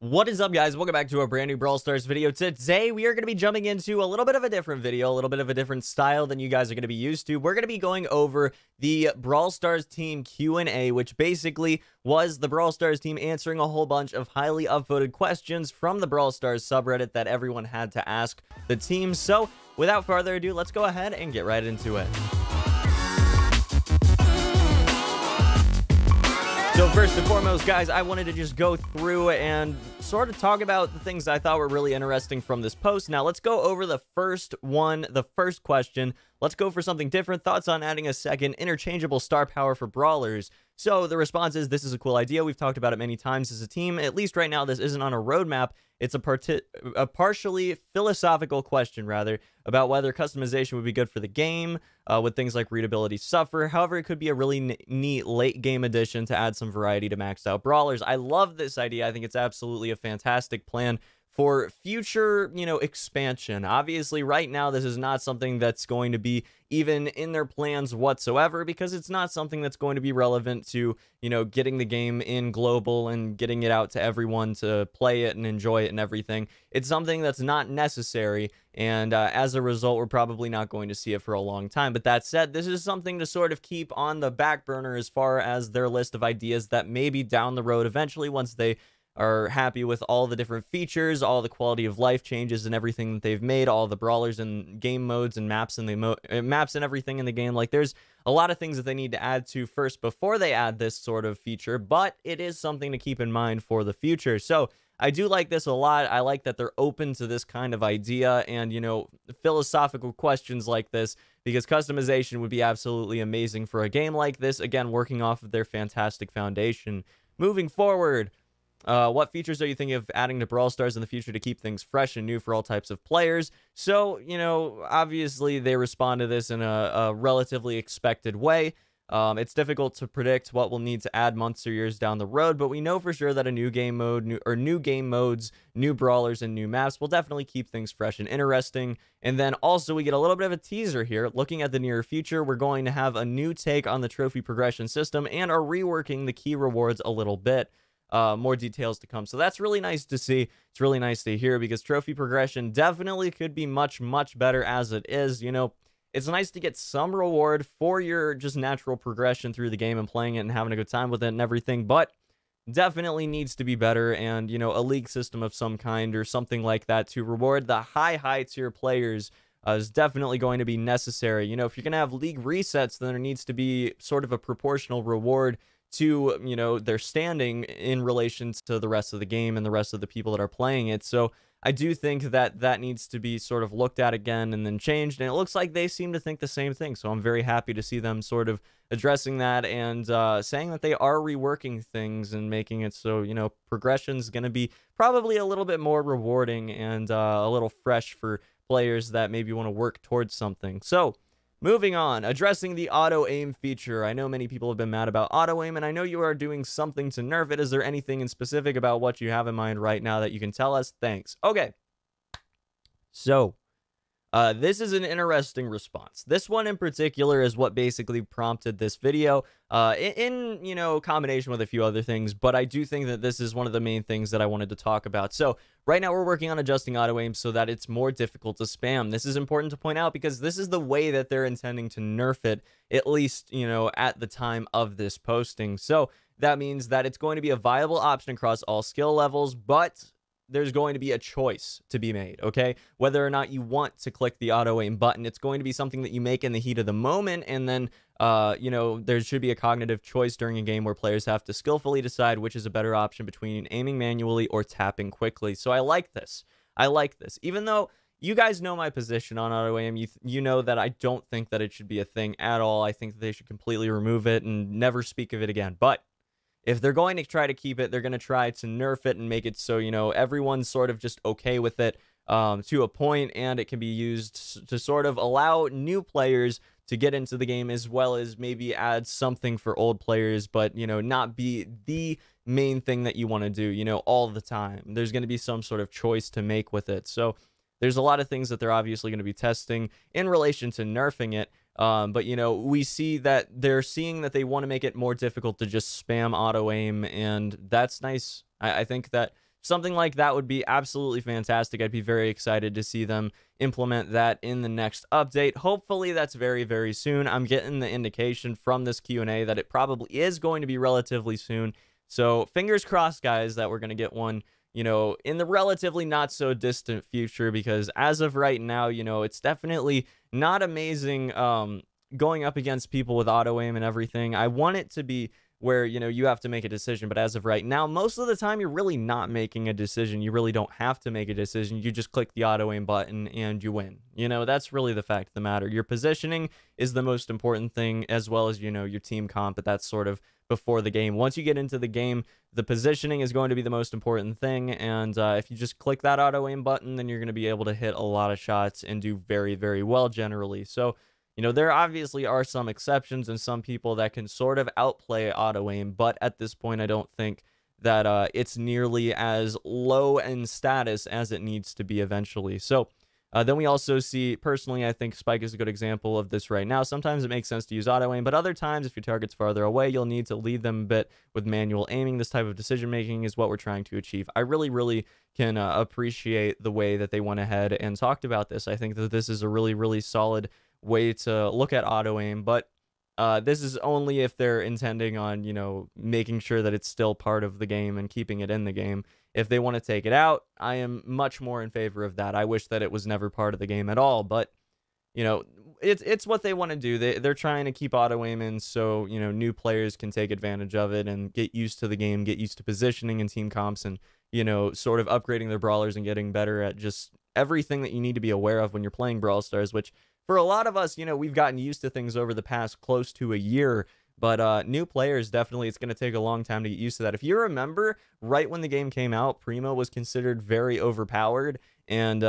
What is up, guys? Welcome back to a brand new Brawl Stars video. Today, we are going to be jumping into a little bit of a different video, a little bit of a different style than you guys are going to be used to. We're going to be going over the Brawl Stars team Q&A, which basically was the Brawl Stars team answering a whole bunch of highly upvoted questions from the Brawl Stars subreddit that everyone had to ask the team. So, without further ado, let's go ahead and get right into it. So first and foremost, guys, I wanted to just go through and sort of talk about the things I thought were really interesting from this post. Now, let's go over the first question. Let's go for something different. Thoughts on adding a second interchangeable star power for brawlers. So the response is, this is a cool idea. We've talked about it many times as a team. At least right now, this isn't on a roadmap. It's a partially philosophical question, rather, about whether customization would be good for the game. Would things like readability suffer? However, it could be a really neat late game addition to add some variety to maxed out brawlers. I love this idea. I think it's absolutely a fantastic plan for future, expansion. Obviously, right now, this is not something that's going to be even in their plans whatsoever, because it's not something that's going to be relevant to, getting the game in global and getting it out to everyone to play it and enjoy it and everything. It's something that's not necessary, and as a result, we're probably not going to see it for a long time. But that said, this is something to sort of keep on the back burner as far as their list of ideas that maybe down the road, eventually, once they are happy with all the different features, all the quality of life changes and everything that they've made, all the brawlers and game modes and maps and maps and everything in the game. Like, there's a lot of things that they need to add to first before they add this sort of feature, but it is something to keep in mind for the future. So I do like this a lot. I like that they're open to this kind of idea and, philosophical questions like this, because customization would be absolutely amazing for a game like this. Again, working off of their fantastic foundation. Moving forward, what features are you thinking of adding to Brawl Stars in the future to keep things fresh and new for all types of players? So, obviously they respond to this in a relatively expected way. It's difficult to predict what we'll need to add months or years down the road, but we know for sure that a new game mode, new game modes, new brawlers, and new maps will definitely keep things fresh and interesting. And then also we get a little bit of a teaser here. Looking at the near future, we're going to have a new take on the trophy progression system and are reworking the key rewards a little bit. More details to come. So that's really nice to see. It's really nice to hear, because trophy progression definitely could be much, much better as it is. It's nice to get some reward for your just natural progression through the game and playing it and having a good time with it and everything, but definitely needs to be better. And, a league system of some kind or something like that to reward the high tier players is definitely going to be necessary. If you're going to have league resets, then there needs to be sort of a proportional reward to, their standing in relation to the rest of the game and the rest of the people that are playing it. So I do think that that needs to be sort of looked at again and then changed. And it looks like they seem to think the same thing. So I'm very happy to see them sort of addressing that and saying that they are reworking things and making it so, progression is going to be probably a little bit more rewarding and a little fresh for players that maybe want to work towards something. So moving on, addressing the auto-aim feature. I know many people have been mad about auto-aim, and I know you are doing something to nerf it. Is there anything in specific about what you have in mind right now that you can tell us? Thanks. Okay. So, this is an interesting response. This one in particular is what basically prompted this video, in combination with a few other things, but I do think that this is one of the main things that I wanted to talk about. So right now we're working on adjusting auto aim so that it's more difficult to spam. This is important to point out because this is the way that they're intending to nerf it, at least, at the time of this posting. So that means that it's going to be a viable option across all skill levels, but there's going to be a choice to be made, okay? Whether or not you want to click the auto aim button, it's going to be something that you make in the heat of the moment, and then, there should be a cognitive choice during a game where players have to skillfully decide which is a better option between aiming manually or tapping quickly. So I like this. I like this. Even though you guys know my position on auto aim, you know that I don't think that it should be a thing at all. I think that they should completely remove it and never speak of it again. But if they're going to try to keep it, they're going to try to nerf it and make it so, everyone's sort of just okay with it to a point, and it can be used to sort of allow new players to get into the game, as well as maybe add something for old players, but, not be the main thing that you want to do, all the time. There's going to be some sort of choice to make with it. So there's a lot of things that they're obviously going to be testing in relation to nerfing it. But, we see that they're seeing that they want to make it more difficult to just spam auto aim, and that's nice. I think that something like that would be absolutely fantastic. I'd be very excited to see them implement that in the next update. Hopefully that's very, very soon. I'm getting the indication from this Q&A that it probably is going to be relatively soon. So fingers crossed, guys, that we're going to get one, you know, in the relatively not so distant future, because as of right now, you know, it's definitely not amazing going up against people with auto aim and everything. I want it to be where, you know, you have to make a decision, but as of right now, most of the time you're really not making a decision. You really don't have to make a decision. You just click the auto aim button and you win. You know, that's really the fact of the matter. Your positioning is the most important thing, as well as, you know, your team comp, but that's sort of before the game. Once you get into the game, the positioning is going to be the most important thing, and if you just click that auto aim button, then you're going to be able to hit a lot of shots and do very, very well generally. So, you know, there obviously are some exceptions and some people that can sort of outplay auto aim, but at this point, I don't think that it's nearly as low in status as it needs to be eventually. So then we also see, personally, I think Spike is a good example of this right now. Sometimes it makes sense to use auto aim, but other times, if your target's farther away, you'll need to lead them a bit with manual aiming. This type of decision making is what we're trying to achieve. I really, really can appreciate the way that they went ahead and talked about this. I think that this is a really, really solid way to look at auto aim, but this is only if they're intending on, you know, making sure that it's still part of the game and keeping it in the game. If they want to take it out, I am much more in favor of that. I wish that it was never part of the game at all, but, you know, it's what they want to do. They're trying to keep auto aim in so, you know, new players can take advantage of it and get used to the game, get used to positioning and team comps, and, you know, sort of upgrading their brawlers and getting better at just everything that you need to be aware of when you're playing Brawl Stars, which for a lot of us, you know, we've gotten used to things over the past close to a year. But new players, definitely, it's going to take a long time to get used to that. If you remember, right when the game came out, Primo was considered very overpowered. And,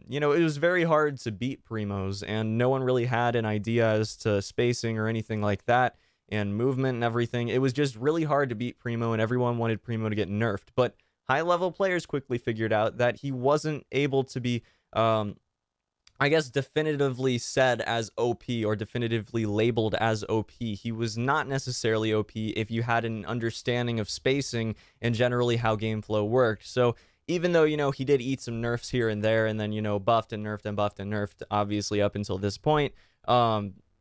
you know, it was very hard to beat Primos. And no one really had an idea as to spacing or anything like that. And movement and everything. It was just really hard to beat Primo. And everyone wanted Primo to get nerfed. But high-level players quickly figured out that he wasn't able to be I guess, definitively said as OP or definitively labeled as OP. He was not necessarily OP if you had an understanding of spacing and generally how game flow worked. So even though, you know, he did eat some nerfs here and there and then, you know, buffed and nerfed and buffed and nerfed, obviously up until this point,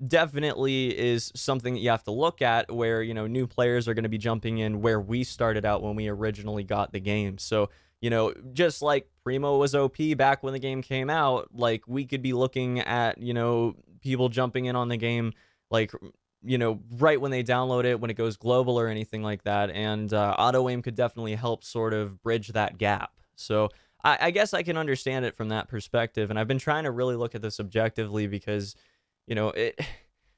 definitely is something that you have to look at where, you know, new players are going to be jumping in where we started out when we originally got the game. So, you know, just like Primo was OP back when the game came out, like, we could be looking at, you know, people jumping in on the game, like, you know, right when they download it, when it goes global or anything like that. And auto aim could definitely help sort of bridge that gap. So I guess I can understand it from that perspective. And I've been trying to really look at this objectively because, you know,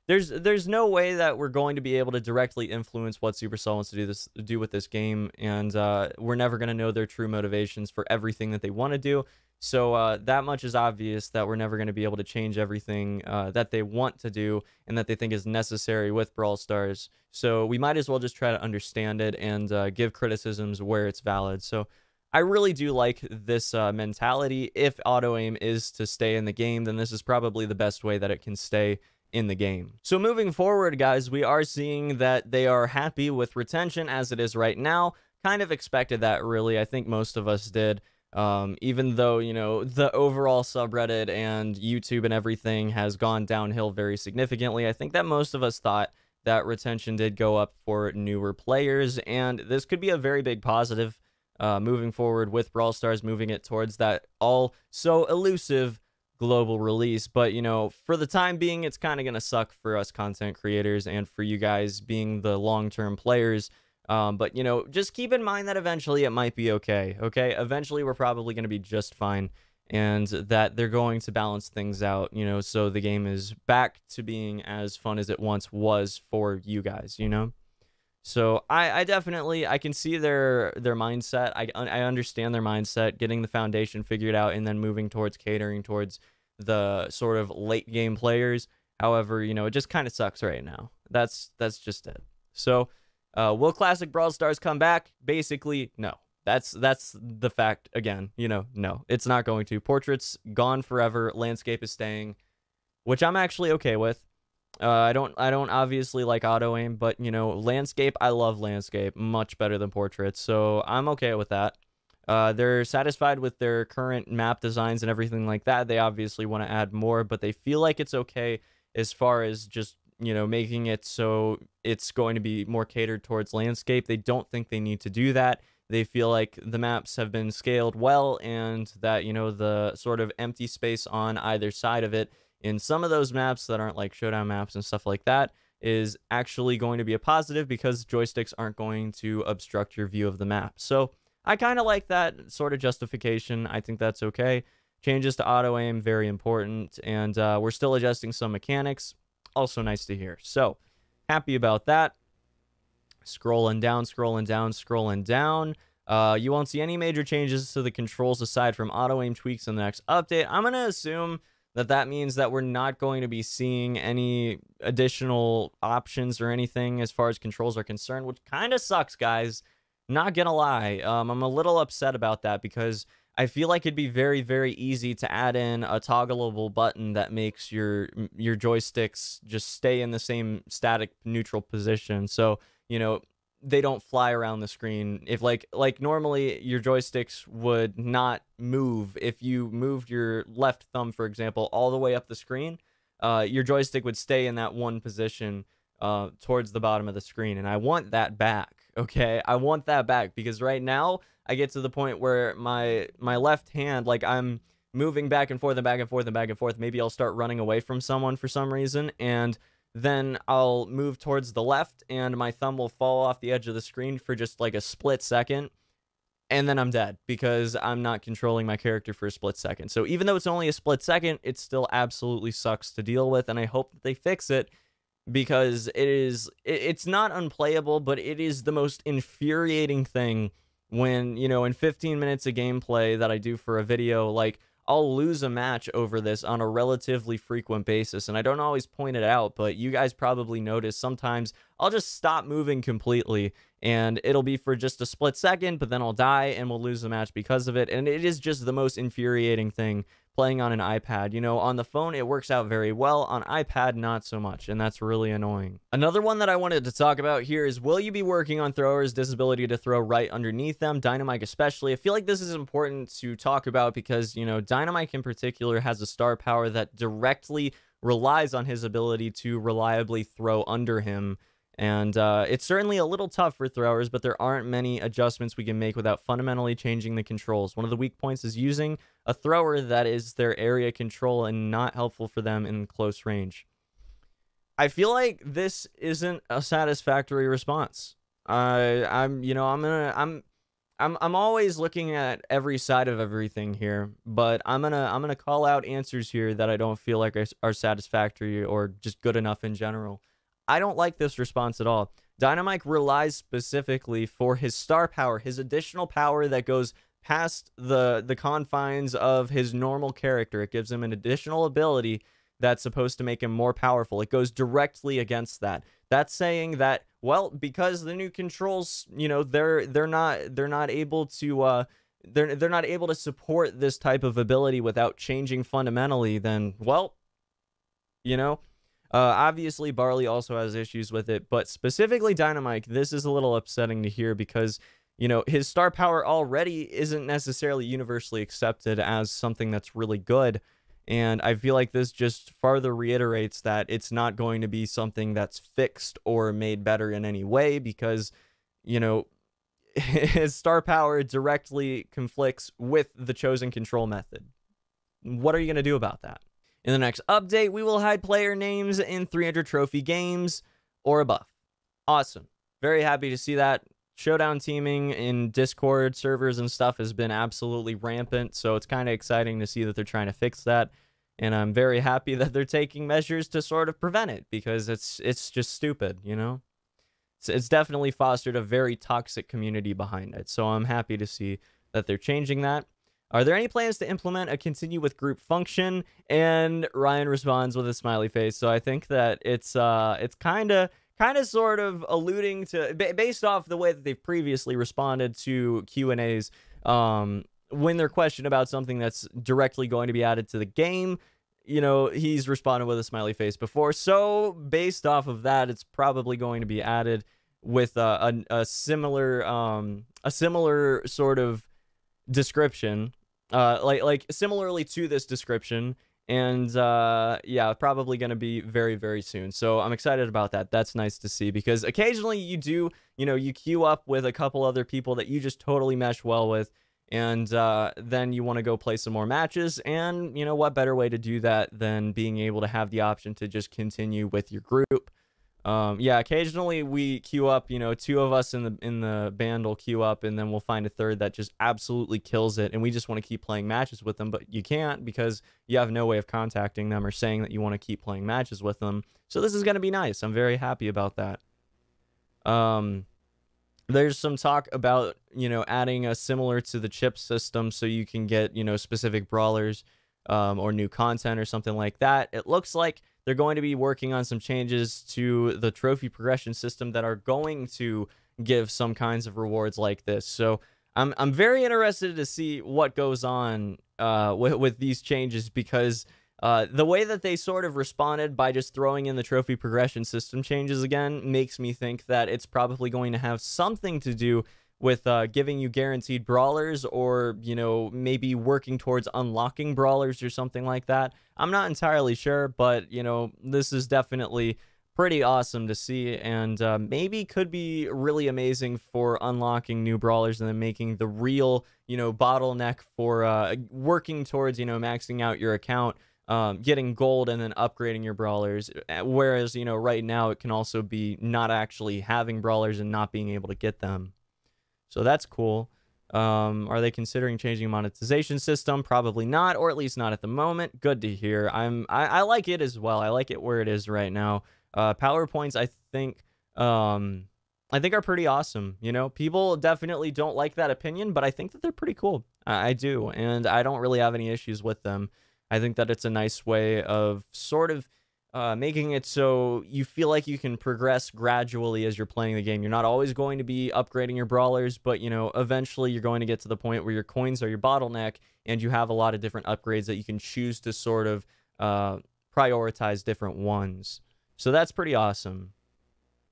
there's no way that we're going to be able to directly influence what Supercell wants to do with this game, and we're never going to know their true motivations for everything that they want to do. So that much is obvious, that we're never going to be able to change everything that they want to do and that they think is necessary with Brawl Stars. So we might as well just try to understand it and give criticisms where it's valid. So I really do like this mentality. If auto aim is to stay in the game, then this is probably the best way that it can stay in the game. So moving forward, guys, we are seeing that they are happy with retention as it is right now. Kind of expected that, really. I think most of us did. Even though, you know, the overall subreddit and YouTube and everything has gone downhill very significantly, I think that most of us thought that retention did go up for newer players, and this could be a very big positive moving forward with Brawl Stars, moving it towards that all so elusive global release. But, you know, for the time being, it's kind of going to suck for us content creators and for you guys being the long-term players. But, you know, just keep in mind that eventually it might be okay. Eventually we're probably going to be just fine, and that they're going to balance things out, you know, so the game is back to being as fun as it once was for you guys, you know. So I definitely, I can see their mindset. I understand their mindset, getting the foundation figured out and then moving towards catering towards the sort of late game players. However, you know, it just kind of sucks right now. That's just it. So will Classic Brawl Stars come back? Basically, no. That's the fact. Again, you know, no, it's not going to. Portrait's gone forever. Landscape is staying, which I'm actually okay with. I don't obviously like auto aim, but, you know, landscape, I love landscape much better than portraits, so I'm okay with that. They're satisfied with their current map designs and everything like that. They obviously want to add more, but they feel like it's okay as far as just, you know, making it so it's going to be more catered towards landscape. They don't think they need to do that. They feel like the maps have been scaled well, and that, you know, the sort of empty space on either side of it in some of those maps that aren't like showdown maps and stuff like that is actually going to be a positive, because joysticks aren't going to obstruct your view of the map. So I kind of like that sort of justification. I think that's okay. Changes to auto aim, very important, and we're still adjusting some mechanics. Also nice to hear. So happy about that. Scrolling down, scrolling down, scrolling down. You won't see any major changes to the controls aside from auto aim tweaks in the next update. I'm going to assume that that means that we're not going to be seeing any additional options or anything as far as controls are concerned, which kind of sucks, guys. Not gonna lie. I'm a little upset about that, because I feel like it'd be very, very easy to add in a toggleable button that makes your joysticks just stay in the same static neutral position. So, you know, they don't fly around the screen. If like normally your joysticks would not move. If you moved your left thumb, for example, all the way up the screen, your joystick would stay in that one position towards the bottom of the screen. And I want that back. Okay, I want that back, because right now I get to the point where my left hand, like, I'm moving back and forth and back and forth and back and forth. Maybe I'll start running away from someone for some reason, and then I'll move towards the left and my thumb will fall off the edge of the screen for just like a split second, and then I'm dead because I'm not controlling my character for a split second. So even though it's only a split second, it still absolutely sucks to deal with, and I hope that they fix it, because it's not unplayable, but it is the most infuriating thing when, you know, in 15 minutes of gameplay that I do for a video, like, I'll lose a match over this on a relatively frequent basis, and I don't always point it out, but you guys probably notice sometimes I'll just stop moving completely, and it'll be for just a split second, but then I'll die and we'll lose the match because of it, and it is just the most infuriating thing playing on an iPad. You know, on the phone it works out very well, on iPad not so much, and that's really annoying. Another one that I wanted to talk about here is, will you be working on throwers' disability to throw right underneath them, Dynamite especially? I feel like this is important to talk about because, you know, Dynamite in particular has a star power that directly relies on his ability to reliably throw under him. And it's certainly a little tough for throwers, but there aren't many adjustments we can make without fundamentally changing the controls. One of the weak points is using a thrower that is their area control and not helpful for them in close range. I feel like this isn't a satisfactory response. I'm always looking at every side of everything here, but I'm gonna call out answers here that I don't feel like are satisfactory or just good enough in general. I don't like this response at all. Dynamite relies specifically for his star power, his additional power that goes past the confines of his normal character. It gives him an additional ability that's supposed to make him more powerful. It goes directly against that. That's saying that, well, because the new controls, you know, they're not able to they're not able to support this type of ability without changing fundamentally, then, well, you know, obviously, Barley also has issues with it, but specifically Dynamite, this is a little upsetting to hear because, you know, his star power already isn't necessarily universally accepted as something that's really good, and I feel like this just further reiterates that it's not going to be something that's fixed or made better in any way because, you know, his star power directly conflicts with the chosen control method. What are you going to do about that? In the next update, we will hide player names in 300 trophy games or a buff. Awesome. Very happy to see that. Showdown teaming in Discord servers and stuff has been absolutely rampant, so it's kind of exciting to see that they're trying to fix that. And I'm very happy that they're taking measures to sort of prevent it, because it's just stupid, you know? It's definitely fostered a very toxic community behind it, so I'm happy to see that they're changing that. Are there any plans to implement a continue with group function? And Ryan responds with a smiley face. So I think that it's kind of sort of alluding to, based off the way that they've previously responded to Q&As when they're questioned about something that's directly going to be added to the game. You know, he's responded with a smiley face before. So based off of that, it's probably going to be added with a similar sort of description, like similarly to this description. And yeah, probably going to be very, very soon. So I'm excited about that. That's nice to see, because occasionally you do, you queue up with a couple other people that you just totally mesh well with. And then you want to go play some more matches. And what better way to do that than being able to have the option to just continue with your group. Yeah, occasionally we queue up, two of us in the band will queue up, and then we'll find a third that just absolutely kills it, and we just want to keep playing matches with them, but you can't because you have no way of contacting them or saying that you want to keep playing matches with them. So this is going to be nice. I'm very happy about that. There's some talk about, adding a similar to the chip system so you can get, specific brawlers, or new content or something like that. It looks like they're going to be working on some changes to the trophy progression system that are going to give some kinds of rewards like this. So I'm very interested to see what goes on with these changes, because the way that they sort of responded by just throwing in the trophy progression system changes again makes me think that it's probably going to have something to do with giving you guaranteed brawlers, or, maybe working towards unlocking brawlers or something like that. I'm not entirely sure, but, this is definitely pretty awesome to see, and maybe could be really amazing for unlocking new brawlers and then making the real, bottleneck for working towards, maxing out your account, getting gold and then upgrading your brawlers. Whereas, right now it can also be not actually having brawlers and not being able to get them. So that's cool. Are they considering changing monetization system? Probably not, or at least not at the moment. Good to hear. I like it as well. I like it where it is right now. PowerPoints, I think are pretty awesome. People definitely don't like that opinion, but I think that they're pretty cool. I do, and I don't really have any issues with them. I think that it's a nice way of sort of making it so you feel like you can progress gradually as you're playing the game. You're not always going to be upgrading your brawlers, but, eventually you're going to get to the point where your coins are your bottleneck, and you have a lot of different upgrades that you can choose to sort of prioritize different ones. So that's pretty awesome.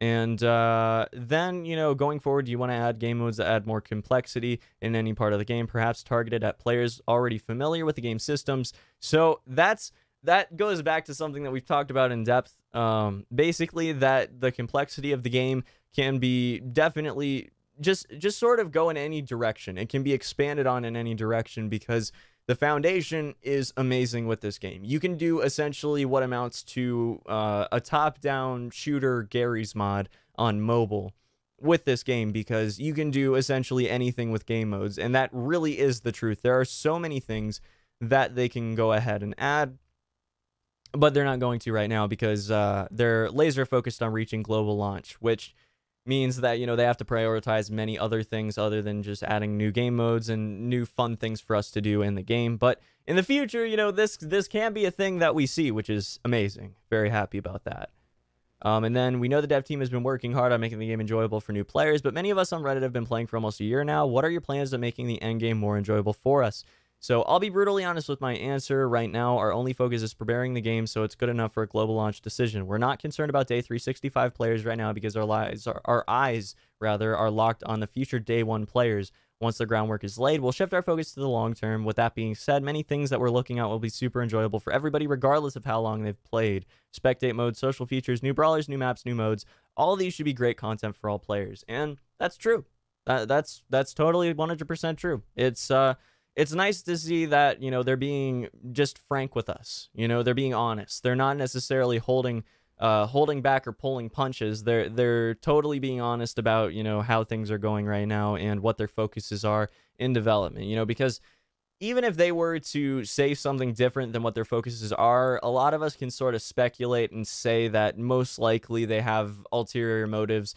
And then, going forward, do you want to add game modes that add more complexity in any part of the game, perhaps targeted at players already familiar with the game systems? So that goes back to something that we've talked about in depth. Basically, that the complexity of the game can be definitely just sort of go in any direction. It can be expanded on in any direction, because the foundation is amazing with this game. You can do essentially what amounts to a top-down shooter Gary's mod on mobile with this game, because you can do essentially anything with game modes, and that really is the truth. There are so many things that they can go ahead and add, but they're not going to right now, because they're laser focused on reaching global launch, which means that, they have to prioritize many other things other than just adding new game modes and new fun things for us to do in the game. But in the future, this can be a thing that we see, which is amazing. Very happy about that. And then we know the dev team has been working hard on making the game enjoyable for new players, but many of us on Reddit have been playing for almost a year now. What are your plans on making the end game more enjoyable for us? So I'll be brutally honest with my answer right now. Our only focus is preparing the game so it's good enough for a global launch decision. We're not concerned about day 365 players right now, because our eyes are locked on the future day one players. Once the groundwork is laid, we'll shift our focus to the long term. With that being said, many things that we're looking at will be super enjoyable for everybody, regardless of how long they've played. Spectate mode, social features, new brawlers, new maps, new modes. All of these should be great content for all players. And that's true. That's totally 100% true. It's nice to see that, they're being just frank with us. They're being honest. They're not necessarily holding back or pulling punches. They're totally being honest about, how things are going right now and what their focuses are in development. Because even if they were to say something different than what their focuses are, a lot of us can sort of speculate and say that most likely they have ulterior motives,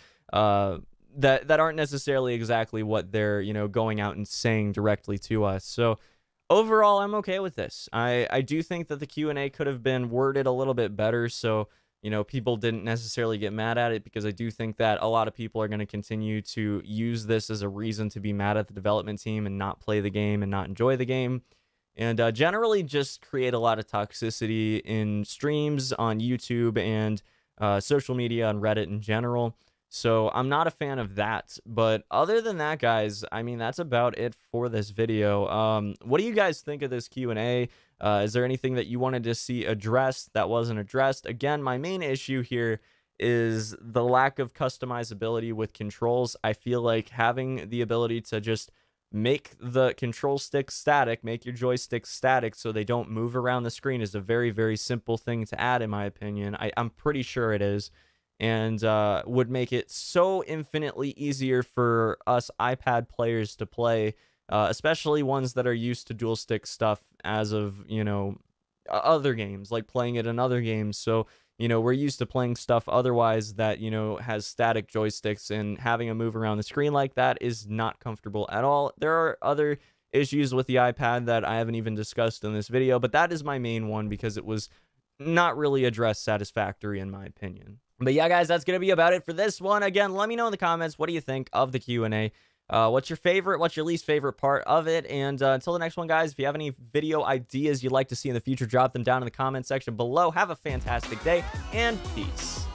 that aren't necessarily exactly what they're, going out and saying directly to us. So overall, I'm okay with this. I do think that the Q&A could have been worded a little bit better, so, people didn't necessarily get mad at it, because I do think that a lot of people are going to continue to use this as a reason to be mad at the development team and not play the game and not enjoy the game. And generally just create a lot of toxicity in streams on YouTube and social media on Reddit in general. So I'm not a fan of that. But other than that, guys, I mean, that's about it for this video. What do you guys think of this Q&A? Is there anything that you wanted to see addressed that wasn't addressed? Again, my main issue here is the lack of customizability with controls. I feel like having the ability to just make the control stick static, make your joystick static so they don't move around the screen is a very, very simple thing to add, in my opinion. I'm pretty sure it is, and would make it so infinitely easier for us iPad players to play, especially ones that are used to dual stick stuff as of, you know, other games, like playing it in other games. So, you know, we're used to playing stuff otherwise that, you know, has static joysticks, and having a move around the screen like that is not comfortable at all. There are other issues with the iPad that I haven't even discussed in this video, but that is my main one because it was not really addressed satisfactory in my opinion. But yeah, guys, that's going to be about it for this one. Again, let me know in the comments, what do you think of the Q&A? What's your favorite, what's your least favorite part of it? And until the next one, guys, if you have any video ideas you'd like to see in the future, drop them down in the comment section below. Have a fantastic day, and peace.